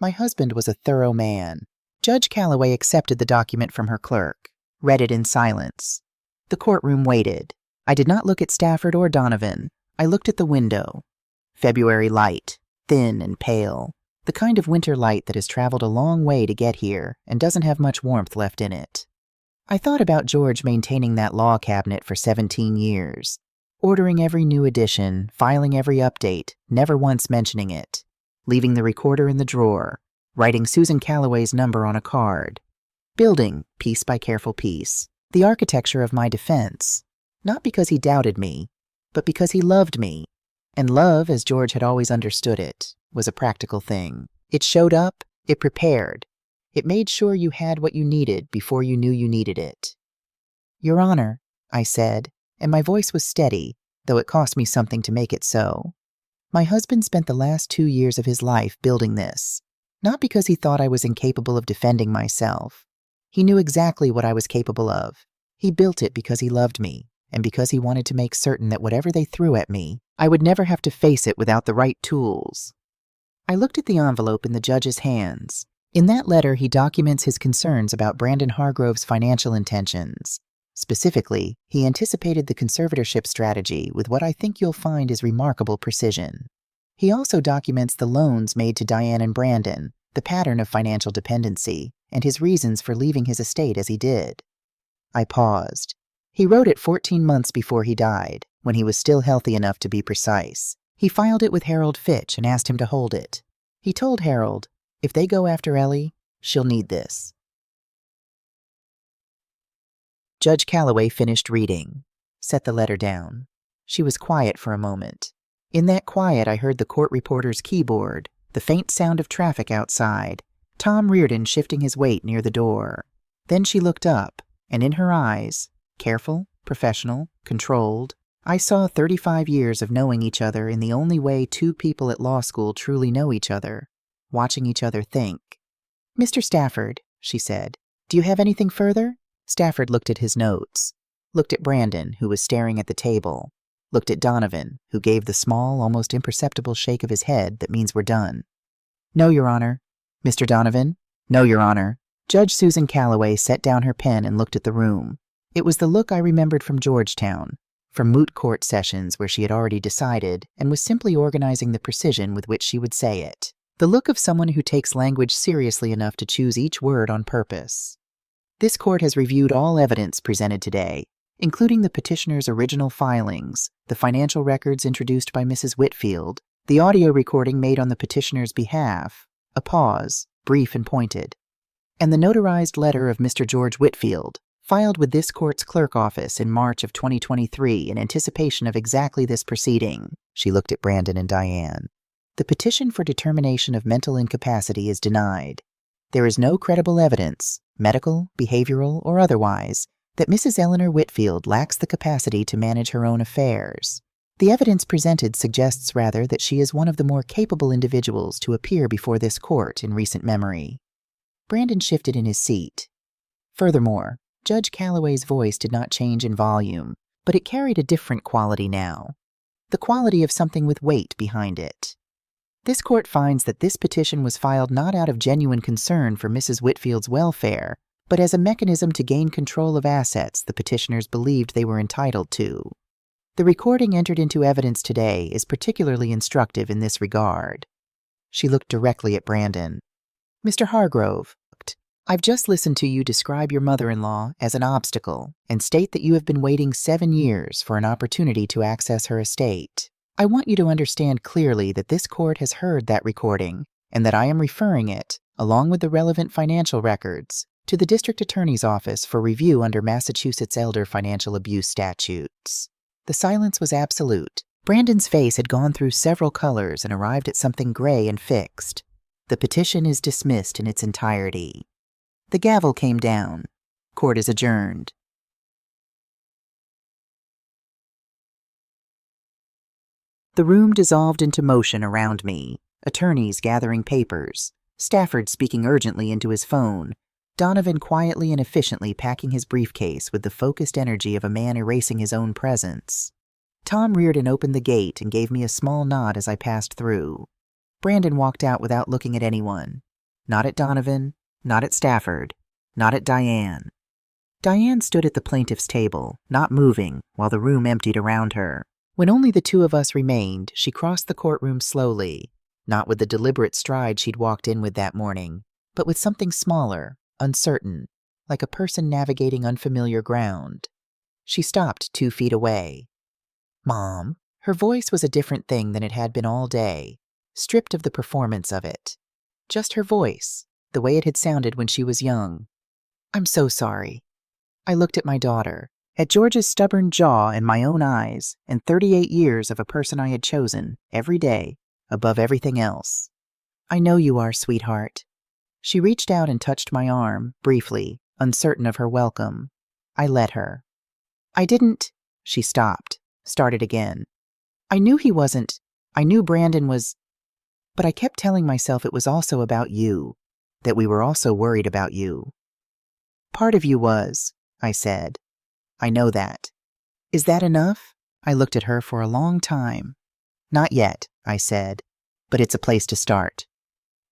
My husband was a thorough man. Judge Calloway accepted the document from her clerk, read it in silence. The courtroom waited. I did not look at Stafford or Donovan. I looked at the window. February light, thin and pale, the kind of winter light that has traveled a long way to get here and doesn't have much warmth left in it. I thought about George maintaining that law cabinet for 17 years, ordering every new edition, filing every update, never once mentioning it, leaving the recorder in the drawer, writing Susan Calloway's number on a card, building, piece by careful piece, the architecture of my defense, not because he doubted me, but because he loved me. And love, as George had always understood it, was a practical thing. It showed up, it prepared. It made sure you had what you needed before you knew you needed it. Your Honor, I said, and my voice was steady, though it cost me something to make it so. My husband spent the last 2 years of his life building this, not because he thought I was incapable of defending myself. He knew exactly what I was capable of. He built it because he loved me, and because he wanted to make certain that whatever they threw at me, I would never have to face it without the right tools. I looked at the envelope in the judge's hands. In that letter, he documents his concerns about Brandon Hargrove's financial intentions. Specifically, he anticipated the conservatorship strategy with what I think you'll find is remarkable precision. He also documents the loans made to Diane and Brandon, the pattern of financial dependency, and his reasons for leaving his estate as he did. I paused. He wrote it 14 months before he died, when he was still healthy enough to be precise. He filed it with Harold Fitch and asked him to hold it. He told Harold, "If they go after Ellie, she'll need this." Judge Calloway finished reading, set the letter down. She was quiet for a moment. In that quiet, I heard the court reporter's keyboard, the faint sound of traffic outside, Tom Reardon shifting his weight near the door. Then she looked up, and in her eyes, careful, professional, controlled, I saw 35 years of knowing each other in the only way two people at law school truly know each other, watching each other think. "Mr. Stafford," she said, "do you have anything further?" Stafford looked at his notes, looked at Brandon, who was staring at the table, looked at Donovan, who gave the small, almost imperceptible shake of his head that means we're done. "No, Your Honor." "Mr. Donovan?" "No, Your Honor." Judge Susan Calloway set down her pen and looked at the room. It was the look I remembered from Georgetown, from moot court sessions where she had already decided and was simply organizing the precision with which she would say it. The look of someone who takes language seriously enough to choose each word on purpose. This court has reviewed all evidence presented today, including the petitioner's original filings, the financial records introduced by Mrs. Whitfield, the audio recording made on the petitioner's behalf, a pause, brief and pointed, and the notarized letter of Mr. George Whitfield, filed with this court's clerk office in March of 2023 in anticipation of exactly this proceeding. She looked at Brandon and Diane. The petition for determination of mental incapacity is denied. There is no credible evidence, medical, behavioral, or otherwise, that Mrs. Eleanor Whitfield lacks the capacity to manage her own affairs. The evidence presented suggests rather that she is one of the more capable individuals to appear before this court in recent memory. Brandon shifted in his seat. Furthermore, Judge Calloway's voice did not change in volume, but it carried a different quality now, the quality of something with weight behind it. This court finds that this petition was filed not out of genuine concern for Mrs. Whitfield's welfare, but as a mechanism to gain control of assets the petitioners believed they were entitled to. The recording entered into evidence today is particularly instructive in this regard. She looked directly at Brandon. "Mr. Hargrove, I've just listened to you describe your mother-in-law as an obstacle and state that you have been waiting 7 years for an opportunity to access her estate. I want you to understand clearly that this court has heard that recording and that I am referring it, along with the relevant financial records, to the District Attorney's Office for review under Massachusetts Elder Financial Abuse Statutes." The silence was absolute. Brandon's face had gone through several colors and arrived at something gray and fixed. The petition is dismissed in its entirety. The gavel came down. Court is adjourned. The room dissolved into motion around me, attorneys gathering papers, Stafford speaking urgently into his phone, Donovan quietly and efficiently packing his briefcase with the focused energy of a man erasing his own presence. Tom Reardon opened the gate and gave me a small nod as I passed through. Brandon walked out without looking at anyone. Not at Donovan, not at Stafford, not at Diane. Diane stood at the plaintiff's table, not moving, while the room emptied around her. When only the two of us remained, she crossed the courtroom slowly, not with the deliberate stride she'd walked in with that morning, but with something smaller, uncertain, like a person navigating unfamiliar ground. She stopped 2 feet away. "Mom." Her voice was a different thing than it had been all day, stripped of the performance of it. Just her voice, the way it had sounded when she was young. "I'm so sorry." I looked at my daughter, at George's stubborn jaw and my own eyes, and 38 years of a person I had chosen, every day, above everything else. "I know you are, sweetheart." She reached out and touched my arm, briefly, uncertain of her welcome. I let her. "I didn't..." She stopped, started again. I knew he wasn't. I knew Brandon was. But I kept telling myself it was also about you, that we were also worried about you. Part of you was, I said. I know that. Is that enough? I looked at her for a long time. Not yet, I said, but it's a place to start.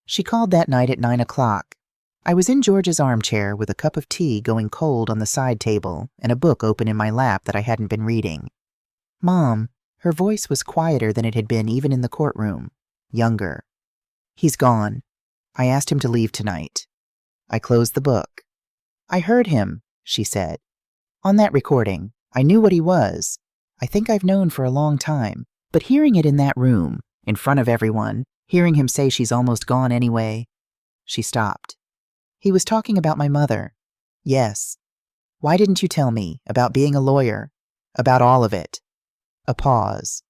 She called that night at 9 o'clock. I was in George's armchair with a cup of tea going cold on the side table and a book open in my lap that I hadn't been reading. Mom, her voice was quieter than it had been even in the courtroom, younger. He's gone. I asked him to leave tonight. I closed the book. I heard him, she said. On that recording, I knew what he was. I think I've known for a long time, but hearing it in that room, in front of everyone, hearing him say she's almost gone anyway. She stopped. He was talking about my mother. Yes. Why didn't you tell me about being a lawyer? About all of it. A pause.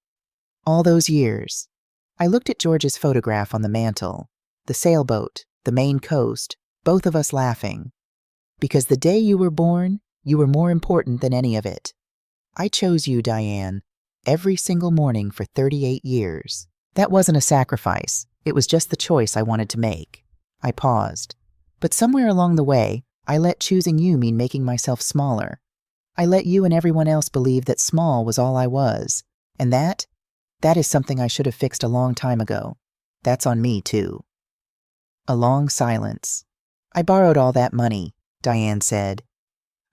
All those years. I looked at George's photograph on the mantel, the sailboat, the Maine coast, both of us laughing. Because the day you were born, you were more important than any of it. I chose you, Diane, every single morning for 38 years. That wasn't a sacrifice. It was just the choice I wanted to make. I paused. But somewhere along the way, I let choosing you mean making myself smaller. I let you and everyone else believe that small was all I was. And that is something I should have fixed a long time ago. That's on me, too. A long silence. I borrowed all that money, Diane said.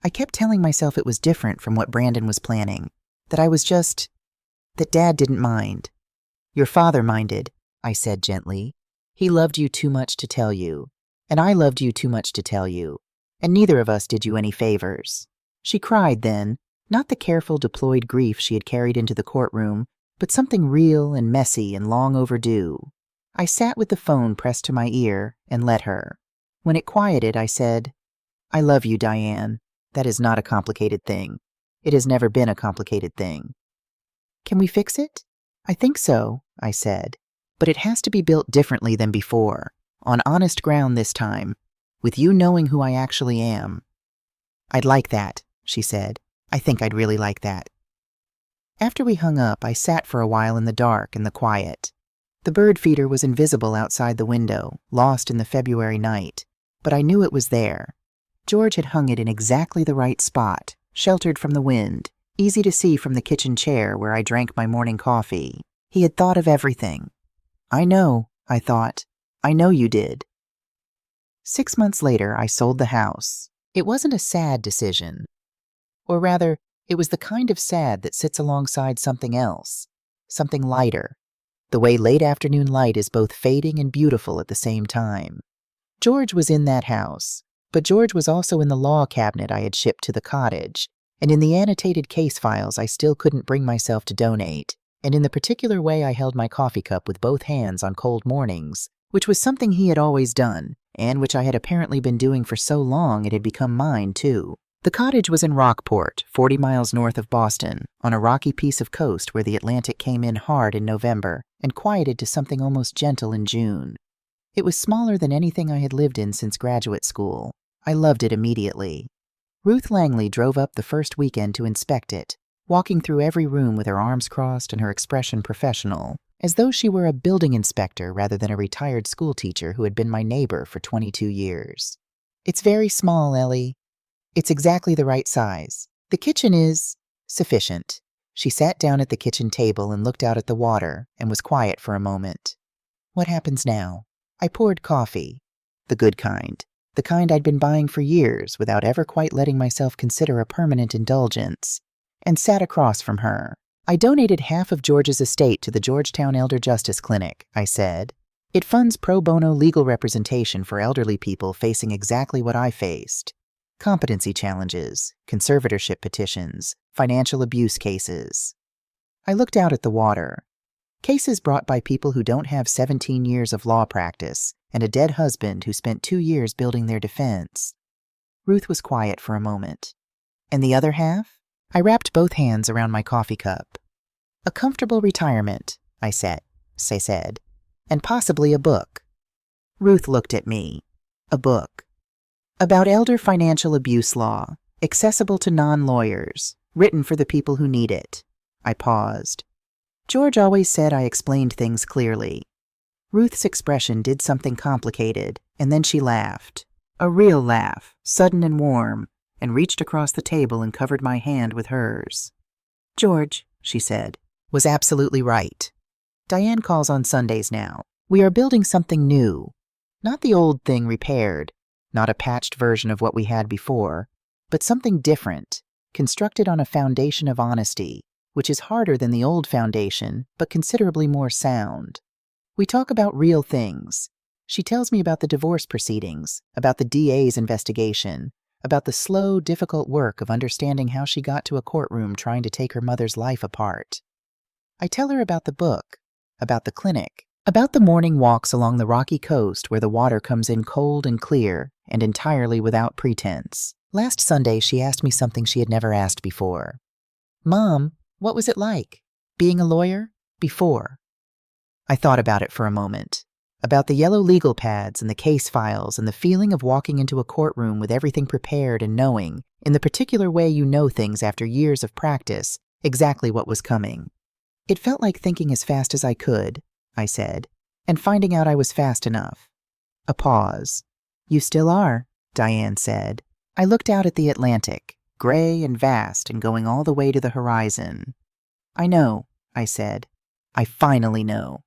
I kept telling myself it was different from what Brandon was planning. That Dad didn't mind. Your father minded, I said gently. He loved you too much to tell you. And I loved you too much to tell you. And neither of us did you any favors. She cried then, not the careful, deployed grief she had carried into the courtroom, but something real and messy and long overdue. I sat with the phone pressed to my ear and let her. When it quieted, I said, I love you, Diane. That is not a complicated thing. It has never been a complicated thing. Can we fix it? I think so, I said. But it has to be built differently than before, on honest ground this time, with you knowing who I actually am. I'd like that, she said. I think I'd really like that. After we hung up, I sat for a while in the dark and the quiet. The bird feeder was invisible outside the window, lost in the February night, but I knew it was there. George had hung it in exactly the right spot, sheltered from the wind, easy to see from the kitchen chair where I drank my morning coffee. He had thought of everything. I know, I thought. I know you did. 6 months later, I sold the house. It wasn't a sad decision. Or rather, it was the kind of sad that sits alongside something else, something lighter, the way late afternoon light is both fading and beautiful at the same time. George was in that house, but George was also in the law cabinet I had shipped to the cottage, and in the annotated case files I still couldn't bring myself to donate, and in the particular way I held my coffee cup with both hands on cold mornings, which was something he had always done, and which I had apparently been doing for so long it had become mine, too. The cottage was in Rockport, 40 miles north of Boston, on a rocky piece of coast where the Atlantic came in hard in November and quieted to something almost gentle in June. It was smaller than anything I had lived in since graduate school. I loved it immediately. Ruth Langley drove up the first weekend to inspect it, walking through every room with her arms crossed and her expression professional, as though she were a building inspector rather than a retired schoolteacher who had been my neighbor for 22 years. It's very small, Ellie. It's exactly the right size. The kitchen is sufficient. She sat down at the kitchen table and looked out at the water and was quiet for a moment. What happens now? I poured coffee. The good kind. The kind I'd been buying for years without ever quite letting myself consider a permanent indulgence, and sat across from her. I donated half of George's estate to the Georgetown Elder Justice Clinic, I said. It funds pro bono legal representation for elderly people facing exactly what I faced. Competency challenges, conservatorship petitions, financial abuse cases. I looked out at the water. Cases brought by people who don't have 17 years of law practice and a dead husband who spent 2 years building their defense. Ruth was quiet for a moment. And the other half? I wrapped both hands around my coffee cup. A comfortable retirement, I said, and possibly a book. Ruth looked at me. A book. About elder financial abuse law, accessible to non-lawyers, written for the people who need it. I paused. George always said I explained things clearly. Ruth's expression did something complicated, and then she laughed. A real laugh, sudden and warm, and reached across the table and covered my hand with hers. George, she said, was absolutely right. Diane calls on Sundays now. We are building something new. Not the old thing repaired, not a patched version of what we had before, but something different, constructed on a foundation of honesty, which is harder than the old foundation, but considerably more sound. We talk about real things. She tells me about the divorce proceedings, about the DA's investigation, about the slow, difficult work of understanding how she got to a courtroom trying to take her mother's life apart. I tell her about the book, about the clinic, about the morning walks along the rocky coast where the water comes in cold and clear and entirely without pretense. Last Sunday, she asked me something she had never asked before. Mom, what was it like, being a lawyer, before? I thought about it for a moment. About the yellow legal pads and the case files and the feeling of walking into a courtroom with everything prepared and knowing, in the particular way you know things after years of practice, exactly what was coming. It felt like thinking as fast as I could, I said, and finding out I was fast enough. A pause. You still are, Diane said. I looked out at the Atlantic, gray and vast and going all the way to the horizon. I know, I said. I finally know.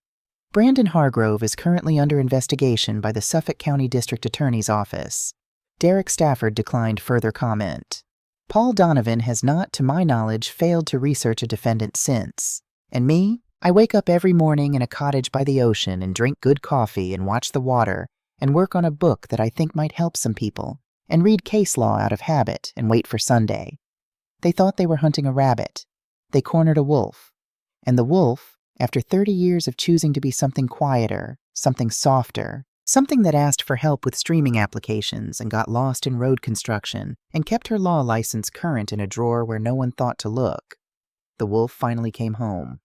Brandon Hargrove is currently under investigation by the Suffolk County District Attorney's Office. Derek Stafford declined further comment. Paul Donovan has not, to my knowledge, failed to research a defendant since. And me? I wake up every morning in a cottage by the ocean and drink good coffee and watch the water and work on a book that I think might help some people and read case law out of habit and wait for Sunday. They thought they were hunting a rabbit. They cornered a wolf. And the wolf, after 30 years of choosing to be something quieter, something softer, something that asked for help with streaming applications and got lost in road construction and kept her law license current in a drawer where no one thought to look, the wolf finally came home.